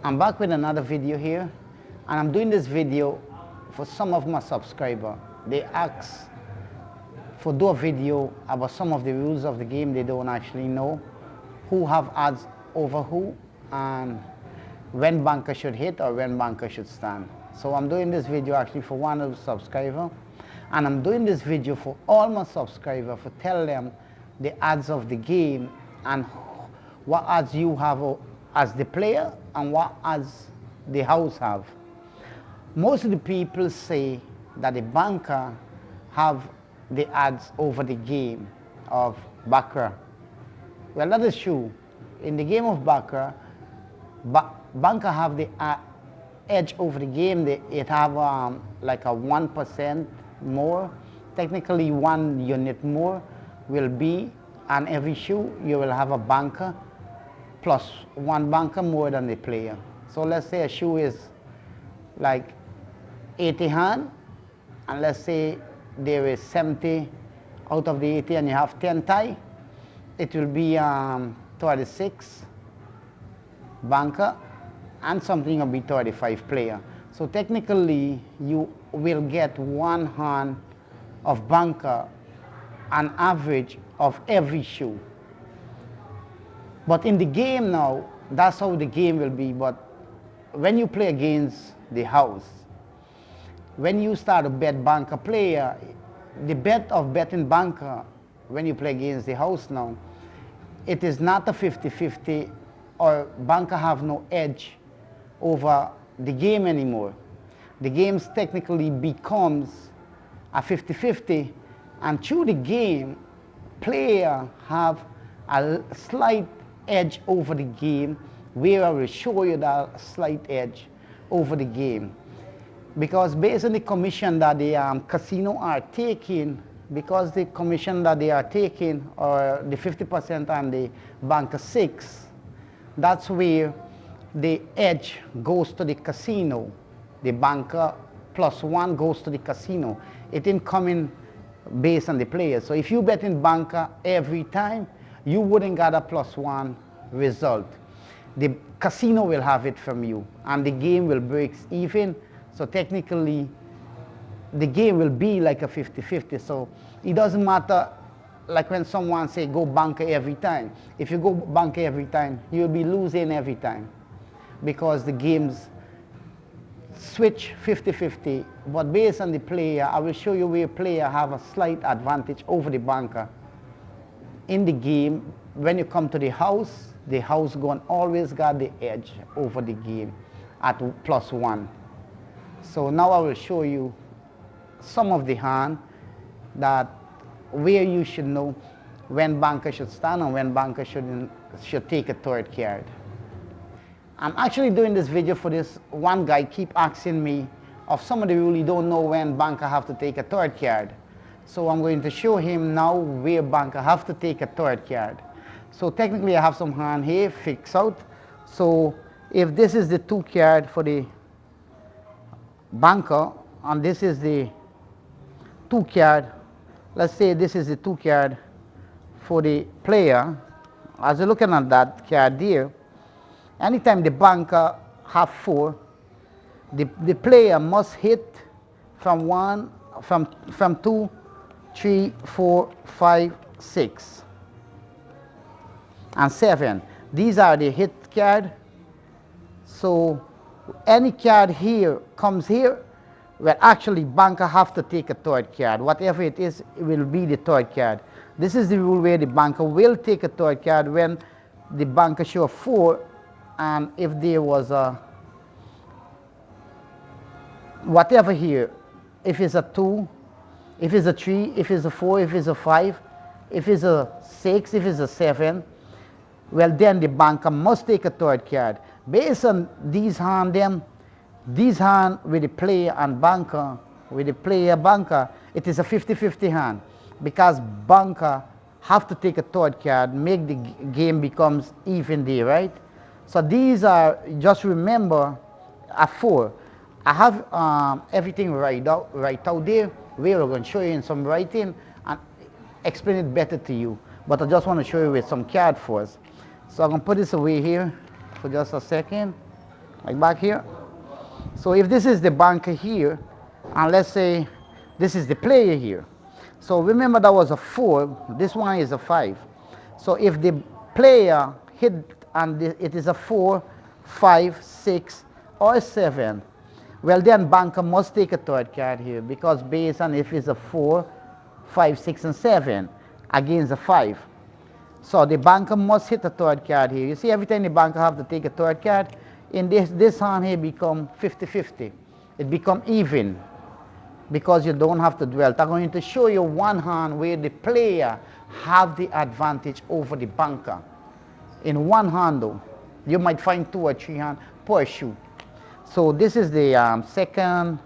I'm back with another video here, and I'm doing this video for some of my subscribers. They ask for do a video about some of the rules of the game they don't actually know, who have odds over who, and when banker should hit or when banker should stand. So I'm doing this video actually for one of the subscribers, and I'm doing this video for all my subscribers to tell them the odds of the game and what odds you have as the player and what odds the house have. Most of the people say that the banker have the odds over the game of Baccarat. Well, that is true. In the game of Baccarat, banker have the edge over the game. It have like a 1% more. Technically 1 unit more will be on every shoe. You will have a banker plus 1 banker more than the player. So let's say a shoe is like 80 hand, and let's say there is 70 out of the 80 and you have 10 tie, it will be 36 banker and something will be 35 player. So technically you will get 1 hand of banker on average of every shoe. But in the game now, that's how the game will be. But when you play against the house, when you start to bet banker player, the bet of betting banker when you play against the house now, it is not a 50-50 or banker have no edge over the game anymore. The game technically becomes a 50-50, and through the game, player have a slight edge over the game, where I will show you that slight edge over the game. Because based on the commission that the casino are taking, because the commission that they are taking, or the 50% on the banker 6, that's where the edge goes to the casino. The banker plus 1 goes to the casino. It ain't coming based on the player. So if you bet in banker every time, you wouldn't get a plus 1 result. The casino will have it from you, and the game will break even. So technically, the game will be like a 50-50. So it doesn't matter, like when someone say go banker every time. If you go banker every time, you'll be losing every time, because the games switch 50-50. But based on the player, I will show you where player have a slight advantage over the banker. In the game, when you come to the house going always got the edge over the game at plus 1. So now I will show you some of the hand that where you should know when banker should stand and when banker should take a third card. I'm actually doing this video for this one guy keep asking me of some of the rule he don't know when banker have to take a third card. So I'm going to show him now where banker have to take a third card. So technically I have some hand here fixed out. So if this is the 2 card for the banker and this is the 2 card, let's say this is the 2 card for the player. As you're looking at that card there, anytime the banker have 4, the player must hit from 2, 3, 4, 5, 6, and 7. These are the hit card. So any card here comes here, well actually banker have to take a third card. Whatever it is, it will be the third card. This is the rule where the banker will take a third card when the banker show 4, and if there was a whatever here, if it's a 2, if it's a 3, if it's a 4, if it's a 5, if it's a 6, if it's a 7, well then the banker must take a third card. Based on these hand with the player and banker, with the player banker, it is a 50-50 hand, because banker have to take a third card, make the game becomes even there, right? So these are, just remember, a 4. I have everything right out there. We're going to show you in some writing and explain it better to you. But I just want to show you with some card first. So I'm going to put this away here for just a second, like back here. So if this is the banker here, and let's say this is the player here. So remember that was a 4, this one is a 5. So if the player hit and it is a 4, 5, 6, or a 7, well then banker must take a third card here because based on if it's a 4, 5, 6, and 7 against a 5. So the banker must hit a third card here. You see every time the banker have to take a third card, in this hand here become 50-50. It become even because you don't have to dwell. I'm going to show you one hand where the player have the advantage over the banker. In one hand though, you might find 2 or 3 hands per shoe. So this is the second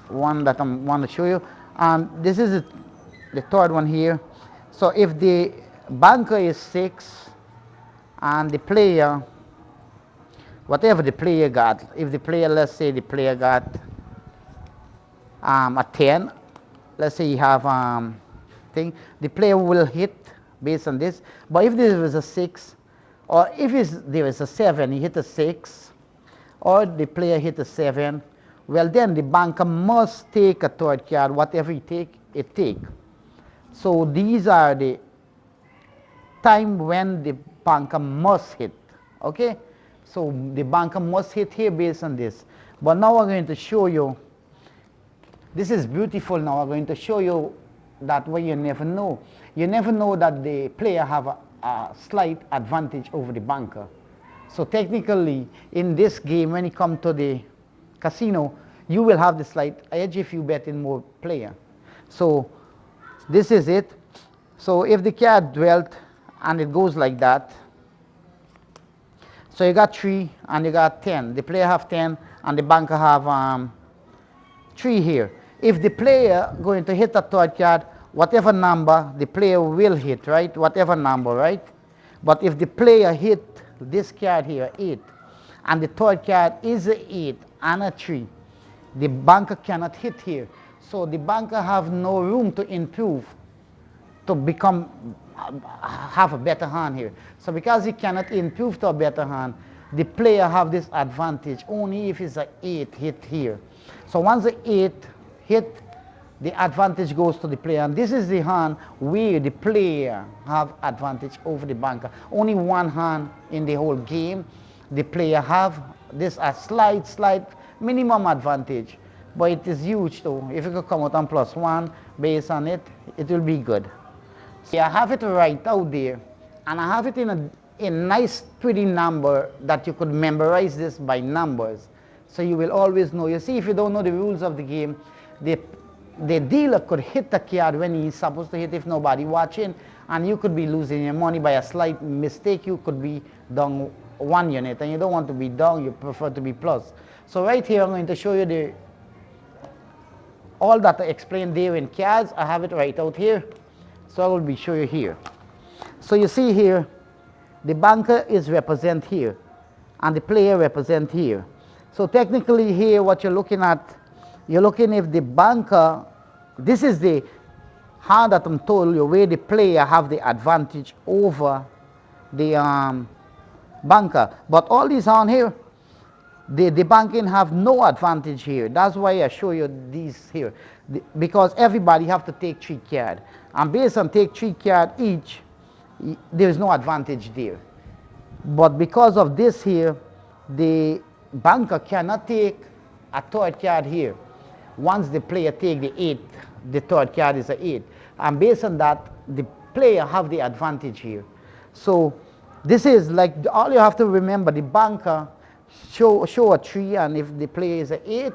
one that I want to show you. This is the third one here. So if the banker is 6 and the player, whatever the player got, if the player, let's say the player got a 10, let's say you have thing, the player will hit based on this. But if there is a 6, or if there is a 7, he hit a 6, or the player hit a 7, well then the banker must take a third card, whatever he take. So these are the time when the banker must hit, okay? So the banker must hit here based on this. But now I'm going to show you, this is beautiful now, I'm going to show you that way you never know. You never know that the player have a slight advantage over the banker. So technically, in this game, when you come to the casino, you will have the slight edge if you bet in more player. So this is it. So if the card dwelt and it goes like that, so you got 3 and you got 10. The player have 10 and the banker have 3 here. If the player going to hit a third card, whatever number the player will hit, right? Whatever number, right? But if the player hit this card here, 8, and the third card is a 8 and a 3, the banker cannot hit here. So the banker have no room to improve, to have a better hand here. So because he cannot improve to a better hand, the player have this advantage only if it's an 8 hit here. So once the 8 hit, the advantage goes to the player. And this is the hand where the player have advantage over the banker. Only one hand in the whole game. The player have this a slight minimum advantage. But it is huge though. If you could come out on +1 based on it, it will be good. So I have it right out there. And I have it in a nice pretty number that you could memorize this by numbers. So you will always know. You see, if you don't know the rules of the game, the dealer could hit the card when he's supposed to hit if nobody watching, and you could be losing your money by a slight mistake. You could be down 1 unit, and you don't want to be down, you prefer to be plus. So right here I'm going to show you all that I explained there in cards. I have it right out here, so I will be show you here. So you see here, the banker is represent here, and the player represent here. So technically here what you're looking at, you're looking if the banker, this is the hand that I'm told you where the player have the advantage over the banker. But all these on here, the banking have no advantage here. That's why I show you these here. Because everybody have to take 3 cards. And based on take 3 cards each, there is no advantage there. But because of this here, the banker cannot take a third card here. Once the player take the 8, the third card is an 8. And based on that, the player have the advantage here. So this is like, all you have to remember, the banker show a 3, and if the player is an 8,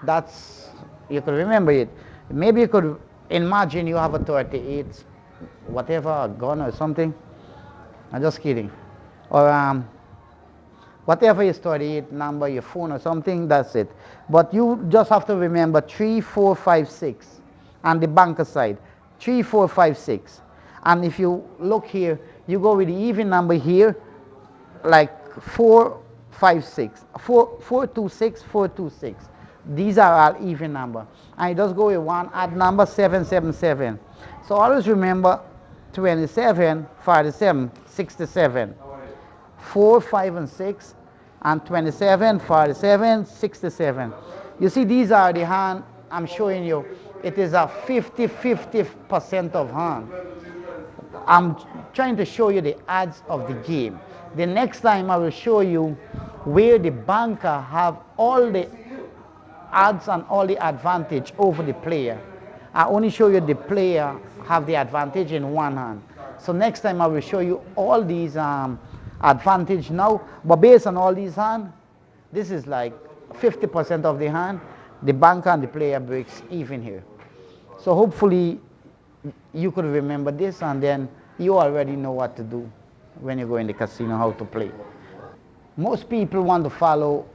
that's, you could remember it. Maybe you could imagine you have a 38, whatever, a gun or something. I'm just kidding. Or whatever is 38 number, your phone or something, that's it. But you just have to remember 3, 4, 5, 6 on the banker side. 3, 4, 5, 6. And if you look here, you go with the even number here, like 4, 5, 6. 4, 4, 2, 6, 4, 2, 6. These are all even number. And you just go with one odd number, 7, 7, 7. So always remember 27, 47, 67. 4, 5, and 6, and 27, 47, 67. You see, these are the hand I'm showing you. It is a 50-50% of hand. I'm trying to show you the odds of the game. The next time I will show you where the banker have all the odds and all the advantage over the player. I only show you the player have the advantage in one hand. So next time I will show you all these advantage now, but based on all these hand, this is like 50% of the hand. The banker and the player breaks even here. So hopefully you could remember this, and then you already know what to do when you go in the casino, how to play. Most people want to follow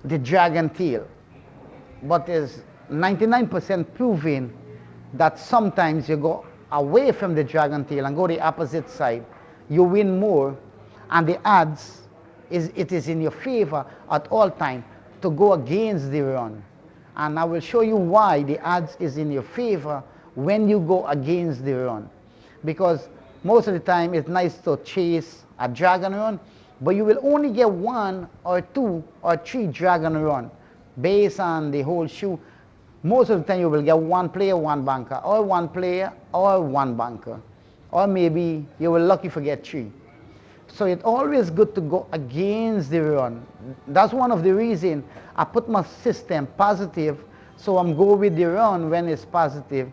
the dragon tail, but there's 99% proving that sometimes you go away from the dragon tail and go the opposite side, you win more, and the odds it is in your favor at all time to go against the run. And I will show you why the odds is in your favor when you go against the run. Because most of the time it's nice to chase a dragon run, but you will only get 1 or 2 or 3 dragon run based on the whole shoe. Most of the time you will get 1 player, 1 banker, or 1 player, or 1 banker. Or maybe you will lucky to get 3. So it's always good to go against the run. That's one of the reasons I put my system positive, so I'm going with the run when it's positive.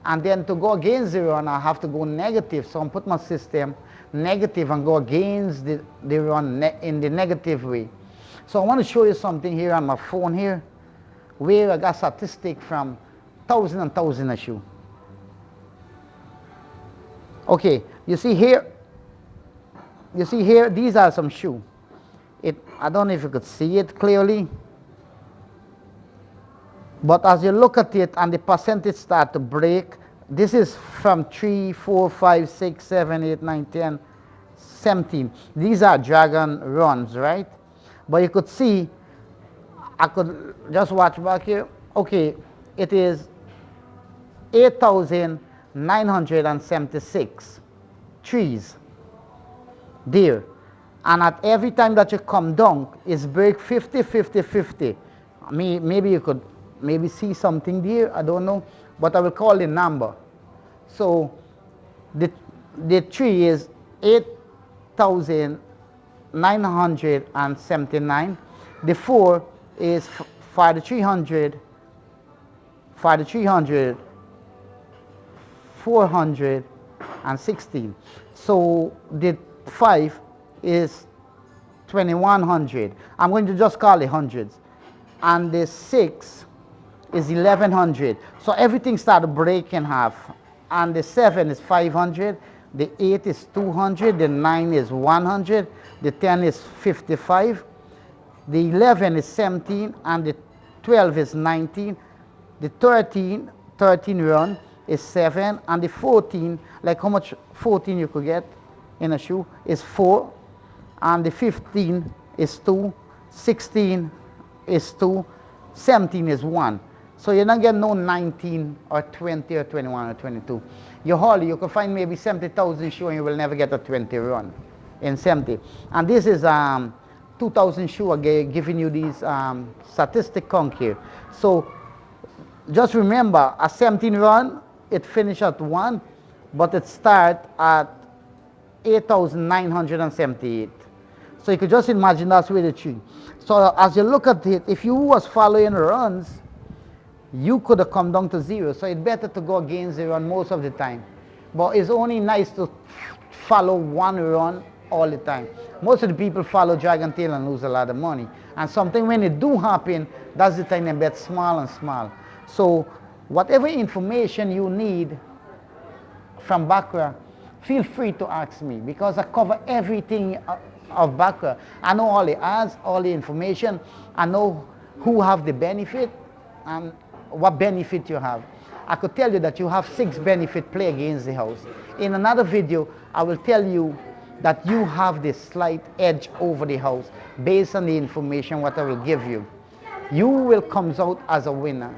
And then to go against the run, I have to go negative. So I'm put my system negative and go against the run in the negative way. So I want to show you something here on my phone here, where I got statistic from 1,000 and 1,000 a shoe. Okay, you see here, these are some shoe. I don't know if you could see it clearly, but as you look at it and the percentage start to break, this is from 3, 4, 5, 6, 7, 8, 9, 10, 17. These are dragon runs, right? But you could see, I could just watch back here. Okay, it is 8,976 trees there. And at every time that you come down, it's break 50, 50, 50. Maybe you could see something there, I don't know, but I will call the number. So the tree is 8,979. The 4 is for the 300, 416. So the 5 is 2,100. I'm going to just call it hundreds. And the 6 is 1,100. So everything started breaking in half. And the 7 is 500. The 8 is 200. The 9 is 100. The 10 is 55. The 11 is 17. And the 12 is 19. The 13 run is 7. And the 14, like how much 14 you could get in a shoe, is 4. And the 15 is 2. 16 is 2. 17 is 1. So you don't get no 19 or 20 or 21 or 22. You can find maybe 70,000 shoe and you will never get a 20 run in 70. And this is 2,000 shoe again, giving you these statistic count here. So just remember, a 17 run, it finish at 1, but it start at 8,978. So you could just imagine that's where the tree. So as you look at it, if you was following runs, you could have come down to 0. So it's better to go against the run most of the time. But it's only nice to follow one run all the time. Most of the people follow dragon tail and lose a lot of money. And something when it do happen, that's the time they bet small and small. So whatever information you need from Baccarat, feel free to ask me, because I cover everything of Baccarat. I know all the odds, all the information. I know who have the benefit and what benefit you have. I could tell you that you have 6 benefit play against the house. In another video, I will tell you that you have this slight edge over the house based on the information what I will give you. You will come out as a winner,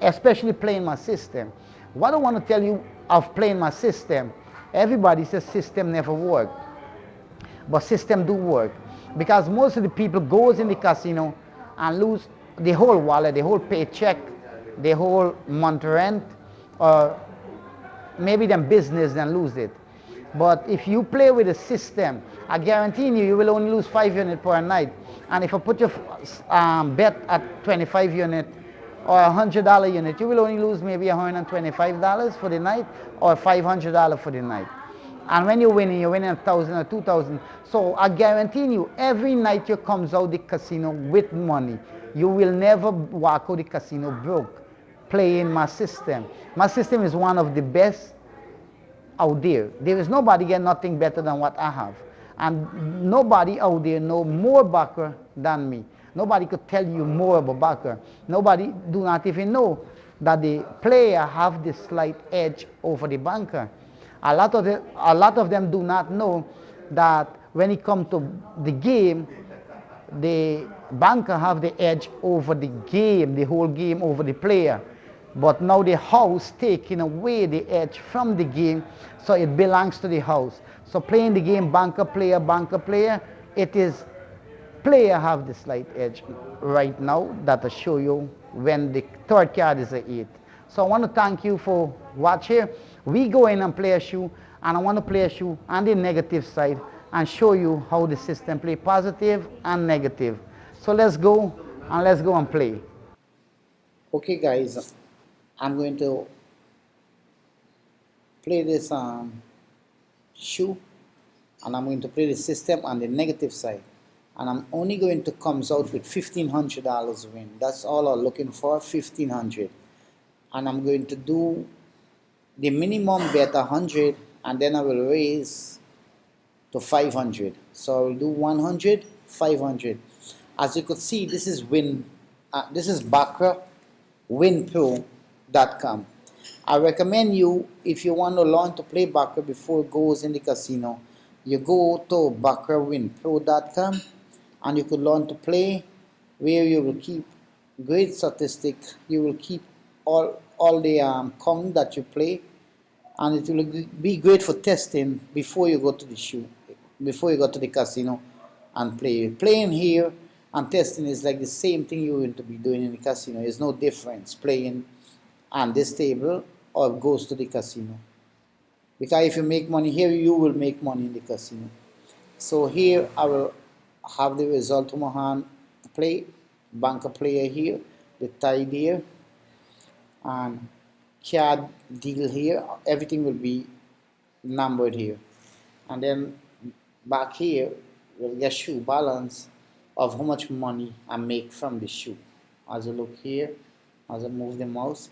especially playing my system. What I want to tell you of playing my system, everybody says system never work, but system do work, because most of the people goes in the casino and lose the whole wallet, the whole paycheck, the whole month rent, or maybe them business then lose it. But if you play with a system, I guarantee you, you will only lose 5 units per night. And if I put your bet at 25 unit or $100 unit, you will only lose maybe $125 for the night or $500 for the night. And when you're winning 1,000 or 2,000. So I guarantee you, every night you comes out the casino with money. You will never walk out the casino broke playing my system. My system is one of the best out there. There is nobody get nothing better than what I have. And nobody out there know more Baccarat than me. Nobody could tell you more about Baccarat. Nobody do not even know that the player have this slight edge over the banker. A lot of them do not know that when it comes to the game, the banker have the edge over the game, the whole game over the player. But now the house taking away the edge from the game, so it belongs to the house. So playing the game banker, player, it is player have the slight edge right now that I show you when the third card is a 8. So I want to thank you for watching. We go in and play a shoe, and I want to play a shoe on the negative side and show you how the system play positive and negative. So let's go and play. Okay guys, I'm going to play this shoe, and I'm going to play the system on the negative side, and I'm only going to come out with $1,500 win. That's all I'm looking for, 1,500. And I'm going to do the minimum bet 100, and then I will raise to 500. So I will do 100, 500. As you could see, this is this is Baccarat winpro.com. I recommend you, if you want to learn to play Baccarat before it goes in the casino, you go to baccaratwinpro.com, and you could learn to play, where you will keep great statistics. You will keep all the count that you play, and it will be great for testing before you go to the shoe, before you go to the casino and play. Playing here and testing is like the same thing you're going to be doing in the casino. There's no difference playing on this table or goes to the casino, because if you make money here, you will make money in the casino. So here I will have the result of my hand play, banker player here, the tide here, and card deal here. Everything will be numbered here, and then back here we'll get shoe balance of how much money I make from the shoe. As you look here, as I move the mouse,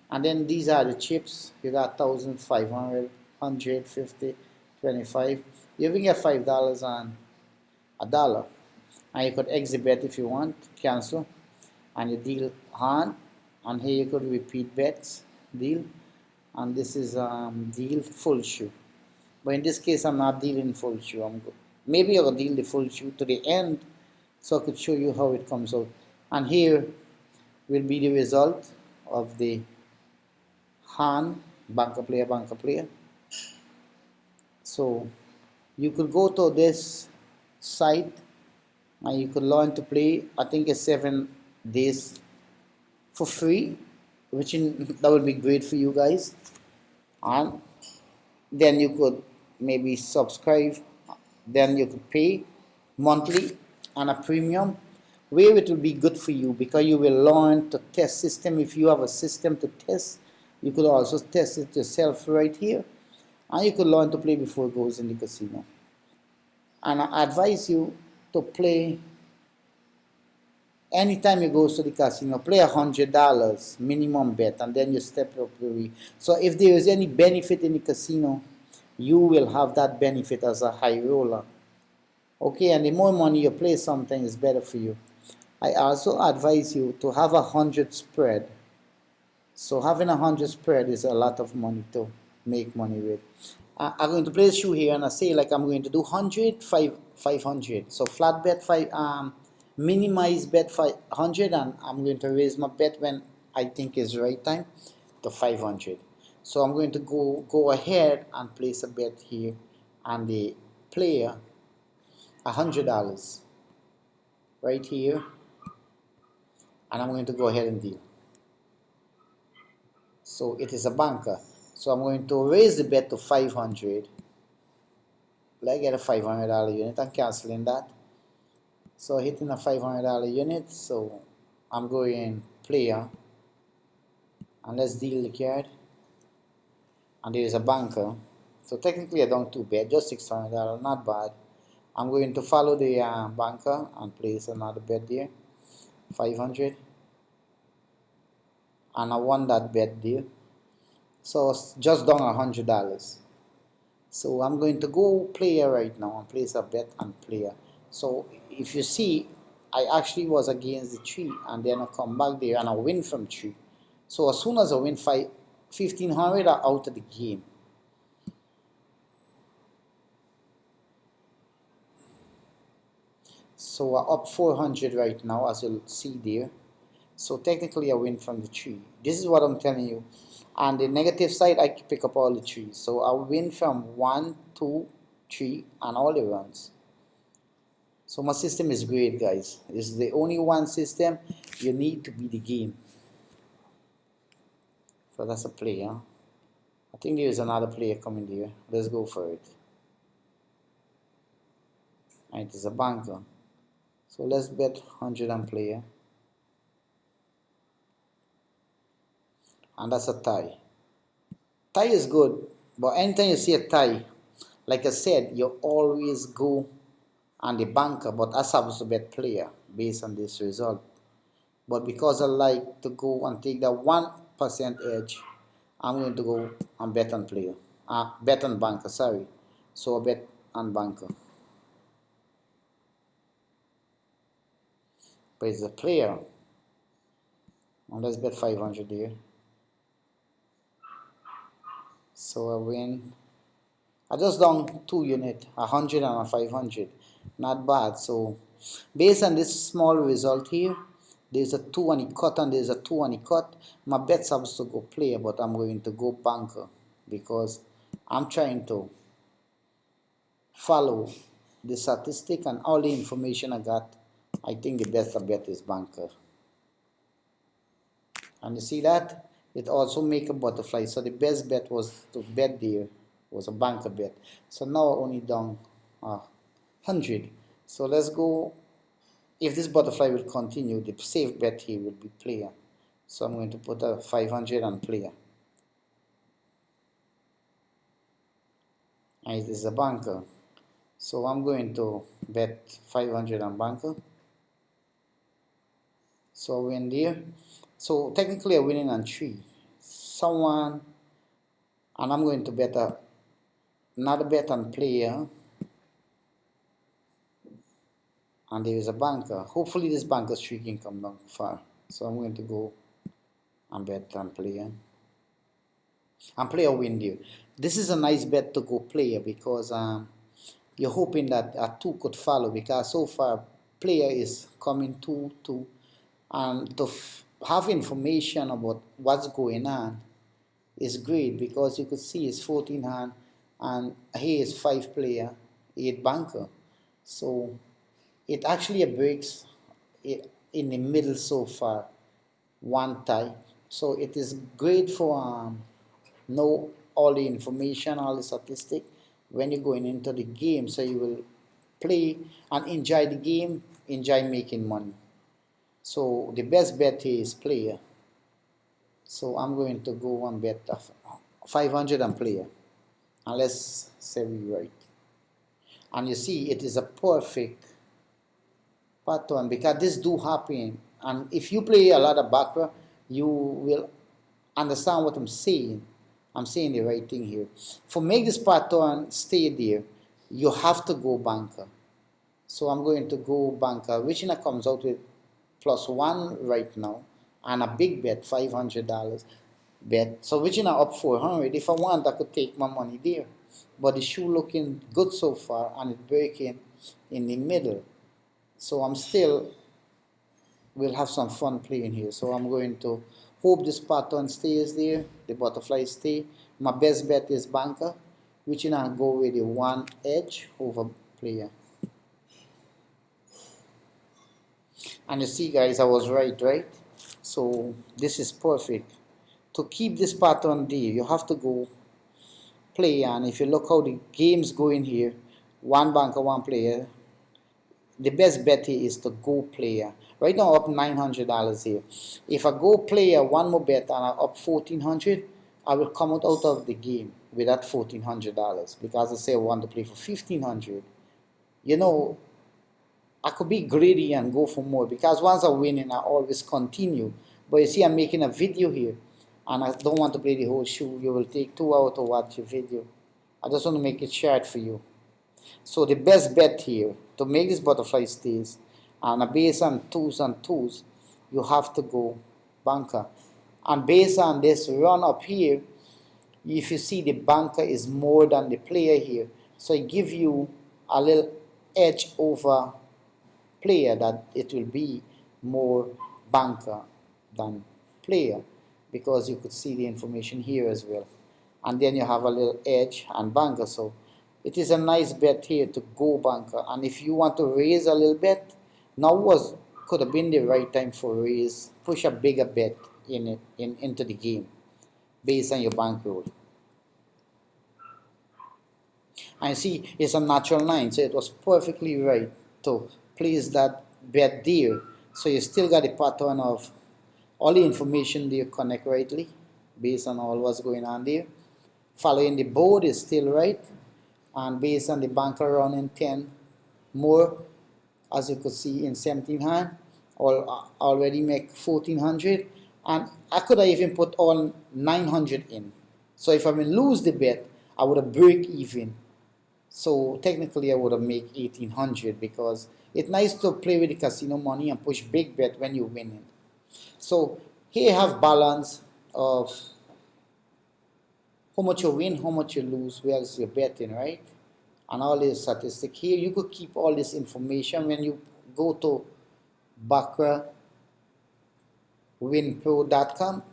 and then these are the chips. You got 1,500, 150, 25. You even get $5 and $1, and you could exhibit if you want, cancel, and you deal hand, and here you could repeat bets, deal, and this is deal full shoe. But in this case, I'm not dealing full shoe. Maybe I'll deal the full shoe to the end, so I could show you how it comes out. And here will be the result of the hand, banker player. So you could go to this site and you could learn to play. I think it's 7 days for free, that would be great for you guys. And then you could maybe subscribe, then you could pay monthly and a premium, where it will be good for you, because you will learn to test system. If you have a system to test, you could also test it yourself right here, and you could learn to play before it goes in the casino. And I advise you to play anytime you go to the casino. Play $100 minimum bet, and then you step up the way. So if there is any benefit in the casino, you will have that benefit as a high roller. Okay, and the more money you play, something is better for you. I also advise you to have 100 spread. So having 100 spread is a lot of money to make money with. I'm going to play the shoe here, and I say like I'm going to do 100, 500. So flat bet minimize bet 500, and I'm going to raise my bet when I think is the right time to 500. So I'm going to go ahead and place a bet here, and the player $100 right here, and I'm going to go ahead and deal. So it is a banker. So I'm going to raise the bet to 500. Let's get a $500 unit. I'm canceling that. So hitting a $500 unit. So I'm going player, and let's deal the card. And there is a banker. So technically I don't too bad, just $600, not bad. I'm going to follow the banker and place another bet there, 500, and I won that bet there. So just down $100. So I'm going to go player right now and place a bet on player. So if you see, I actually was against the tree, and then I come back there and I win from tree. So as soon as I win 1500, I'm out of the game. So I'm up 400 right now, as you'll see there. So technically I win from the tree. This is what I'm telling you. On the negative side, I pick up all the trees. So I win from 1, 2, 3, and all the runs. So my system is great, guys. This is the only one system you need to beat the game. So that's a player. I think there is another player coming there. Let's go for it. And it is a banker. So let's bet 100 on player. And that's a tie. Tie is good, but anytime you see a tie, like I said, you always go on the banker, but I supposed to bet player based on this result. But because I like to go and take that 1% edge, I'm going to go and bet on player. Bet on banker, sorry. So I bet on banker. But it's a player. And let's bet 500 here. So I win. I just down 2 units, 100 and a 500. Not bad. So based on this small result here, there's a 2 and a cut, and there's a 2 and a cut. My bet's supposed to go player, but I'm going to go banker because I'm trying to follow the statistic and all the information I got. I think the best bet is banker. And you see that? It also make a butterfly. So the best bet was to bet there, was a banker bet. So now I only down 100. So let's go. If this butterfly will continue, the safe bet here will be player. So I'm going to put a 500 on player. And it is a banker. So I'm going to bet 500 on banker. So I win there. So technically I'm winning on 3. Someone, and I'm going to bet another bet on player. And there is a banker. Hopefully this banker streak can come down far. So I'm going to go and bet on player. And player win there. This is a nice bet to go player because you're hoping that a 2 could follow, because so far player is coming 2, 2. And to have information about what's going on is great, because you could see it's 14 hand and here is 5 player, 8 banker. So it actually breaks in the middle so far, 1 tie. So it is great for know all the information, all the statistic when you're going into the game, so you will play and enjoy the game, enjoy making money. So the best bet is player. So I'm going to go and bet 500 on player, and let's say we right. And you see it is a perfect pattern, because this do happen, and if you play a lot of Baccarat, you will understand what I'm saying. I'm saying the right thing here. For make this pattern stay there, you have to go banker. So I'm going to go banker, which comes out with +1 right now, and a big bet, $500 bet. So which up 400. If I want, I could take my money there. but the shoe looking good so far, and it breaking in the middle. So I'm still will have some fun playing here. So I'm going to hope this pattern stays there, the butterfly stay. My best bet is banker, which you know go with the one edge over player. And you see guys, I was right? So this is perfect. To keep this pattern there, you have to go play, and if you look how the game's going here, one banker, one player, the best bet here is to go player. Right now up $900 here. If I go player one more bet and I up 1400, I will come out of the game with that $1400 because I say I want to play for 1500. You know, I could be greedy and go for more because once I win and I always continue. But you see, I'm making a video here and I don't want to play the whole show. You will take 2 hours to watch the video. I just want to make it short for you. So the best bet here to make this butterfly stays and based on twos and twos, you have to go banker. And based on this run up here, if you see the banker is more than the player here, so it give you a little edge over player that it will be more banker than player because you could see the information here as well. And then you have a little edge and banker. So it is a nice bet here to go banker. And if you want to raise a little bit, now could have been the right time for raise, push a bigger bet into the game based on your bankroll. And see, it's a natural 9, so it was perfectly right to place that bet there. So you still got the pattern of all the information there connect rightly based on all what's going on there. Following the board is still right, and based on the banker running 10 more, as you could see in 17 hand, already make 1400, and I could have even put all 900 in. So if I will lose the bet, I would have break even. So technically I would have made 1800 because it's nice to play with the casino money and push big bet when you win it. So here you have balance of how much you win, how much you lose, where is your betting, right? And all this statistic here. You could keep all this information when you go to Baccarat winpro.com.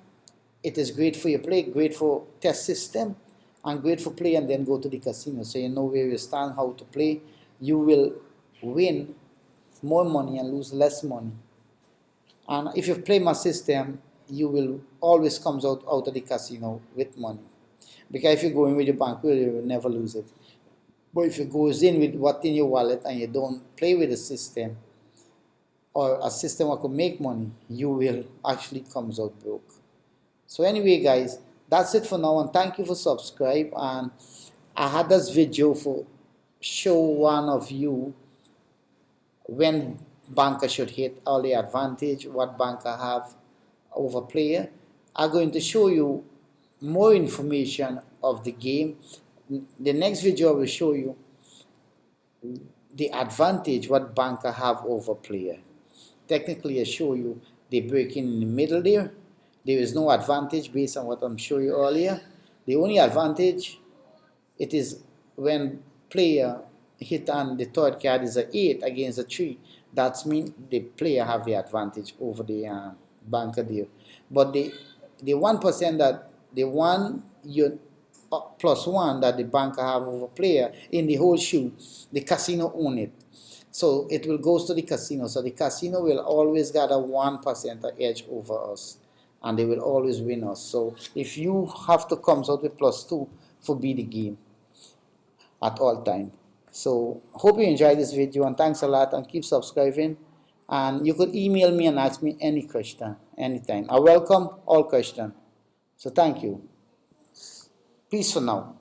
It is great for your play, great for test system, and great for play, and then go to the casino. So you know where you stand, how to play. You will win more money and lose less money. And if you play my system, you will always comes out of the casino with money. Because if you go in with your bankroll, you will never lose it. But if you goes in with what's in your wallet and you don't play with the system, or a system that could make money, you will actually comes out broke. So anyway guys, that's it for now, and thank you for subscribe. And I had this video for show one of you when banker should hit all the advantage, what banker have over player. I'm going to show you more information of the game. The next video I will show you the advantage what banker have over player. Technically I show you they break in the middle there. There is no advantage based on what I'm showing you earlier. The only advantage it is when player hit on the third card is a 8 against a 3. That means the player have the advantage over the banker there. But the 1% that the one you +1 that the banker have over player in the whole shoe, the casino own it. So it will goes to the casino. So the casino will always got a 1% edge over us, and they will always win us. So if you have to come out with +2 for be the game at all time. So hope you enjoyed this video, and thanks a lot, and keep subscribing. And you could email me and ask me any question anytime. I welcome all questions. So thank you. Peace for now.